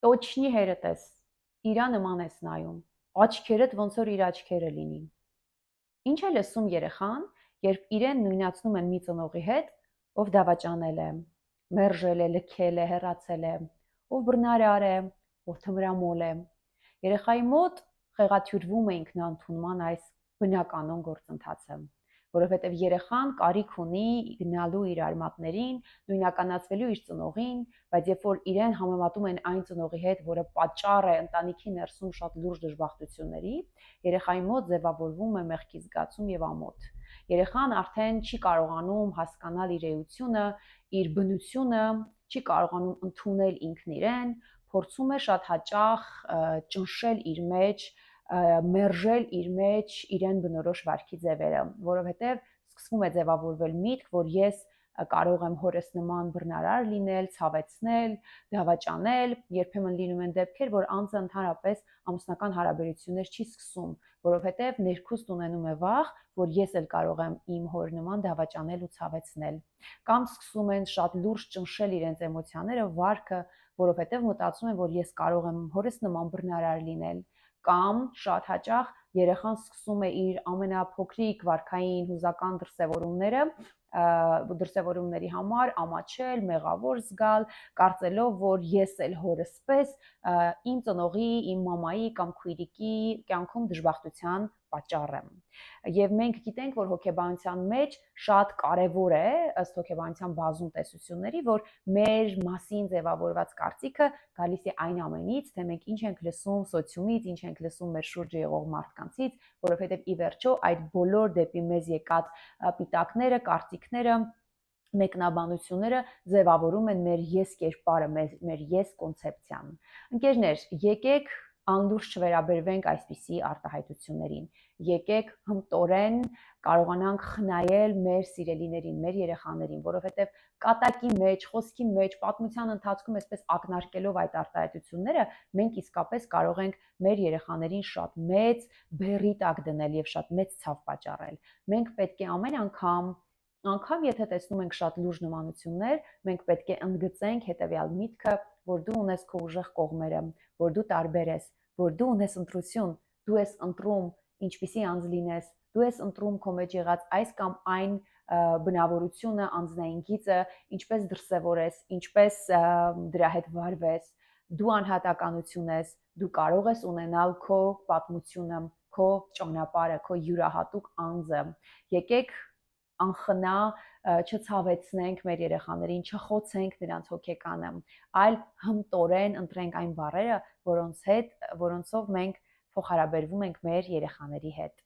Տոչնի հերդ ես, իրա նման ես նայում, աչքերդ ոնց որ իր աչքերը լինին։ Ինչ է լսում երեխան, երբ իրեն նույնացնում են մի ծնողի հետ, ով դավաճանել է, մերժել է, լքել է, հեռացել է, ով բռնարար է, ով թմրամոլ է։ Երեխայի մոտ խեղաթյուրվում է ինքնընդունման այս բնականon գործընթացը, որովհետև երեխան կարիք ունի գնալու իր արմատներին, նույնականացվելու իր ծնողին, բայց երբ որ իրեն համեմատում են այն ծնողի հետ, որը պատճառ է ընտանիքի ներսում շատ լուրջ դժբախտությունների, երեխայի մոտ ձևավորվում է մեղքի զգացում եւ ամոթ։ Երեխան արդեն չի կարողանում հասկանալ իր էությունը, իր բնությունը, չի կարողանում ընդունել ինքն իրեն, փորձում է շատ հաճախ ճնշել իր մեջ, մերժել իր մեջ իրեն բնորոշ վարքի ձևերը, որովհետև սկսվում է ձևավորվել միտք, որ ես կարող եմ հորս նման բռնարար լինել, ցավեցնել, դավաճանել, երբեմն լինում են դեպքեր, որ անձը ընդհանրապես ամուսնական հարաբերություններ չի սկսում, որովհետև ներքուստ ունենում է վախ, որ ես էլ կարող եմ իմ հոր նման դավաճանել ու ցավեցնել, կամ սկսում են շատ լուրջ ճնշել իրենց էմոցիաները, վարքը, որովհետև մտածում են, որ ես կարող եմ հորս նման բռնարար լինել, կամ շատ հաճախ երեխան սկսում է իր ամենափոքրիկ վարքային հուզական դրսևորումների համար ամաչել, մեղավոր զգալ, կարծելով, որ ես էլ հորս պես իմ ծնողի, իմ մամայի կամ քույրիկի կյանքում դժբախտության պատճառ եմ։ Եվ մենք գիտենք, որ հոգեբանության մեջ շատ կարևոր է, ըստ հոգեբանության բազում տեսությունների, որ մեր մասին ձևավորված կարծիքը գալիս է այն ամենից, թե մենք ինչ ենք լսում սոցիումից, ինչ ենք լսում մեր շուրջը եղող մարդկանցից, որովհետև ի վերջո այդ բոլոր դեպի մեզ եկած պիտակները, կարծիքները, մեկնաբանությունները ձևավորում են մեր ես կերպարը, մեր ես կոնցեպցիան։ Ընկերներ, եկեք անլուրջ չվերաբերվենք այսպիսի արտահայտություններին։ Եկեք հմտորեն կարողանանք խնայել մեր սիրելիներին, մեր երեխաներին, որովհետև կատակի մեջ, խոսքի մեջ, պատմության ընթացքում այսպես ակնարկելով այդ արտահայտությունները, մենք իսկապես կարող ենք մեր երեխաներին շատ մեծ բեռի տակ դնել եւ շատ մեծ ցավ պատճառել։ Մենք պետք է ամեն անգամ եթե տեսնում ենք շատ լուրջ նմանություններ, մենք պետք է ընդգծենք հետեւյալ միտքը, որ դու ունես քո ուժեղ կողմերը, որ դու տարբեր ես, որ դու ունես ընտրություն, դու ես ընտրում ինչպիսի անձ լինես, դու ես ընտրում քո մեջ եղած այս կամ այն բնավորությունը, անձնային գիծը, ինչպես դրսևորես, ինչպես դրա հետ վարվես, դու անհատականություն ես, դու կարող ես ունենալ քո պատմությունը, քո ճանապարհը, քո յուրահատուկ անձը։ Եկեք անխնա չցավեցնենք մեր երեխաներին, չխոցենք նրանց հոգեկանը, այլ հմտորեն ընտրենք այն բառերը, որոնցով մենք փոխհարաբերվում ենք մեր երեխաների հետ։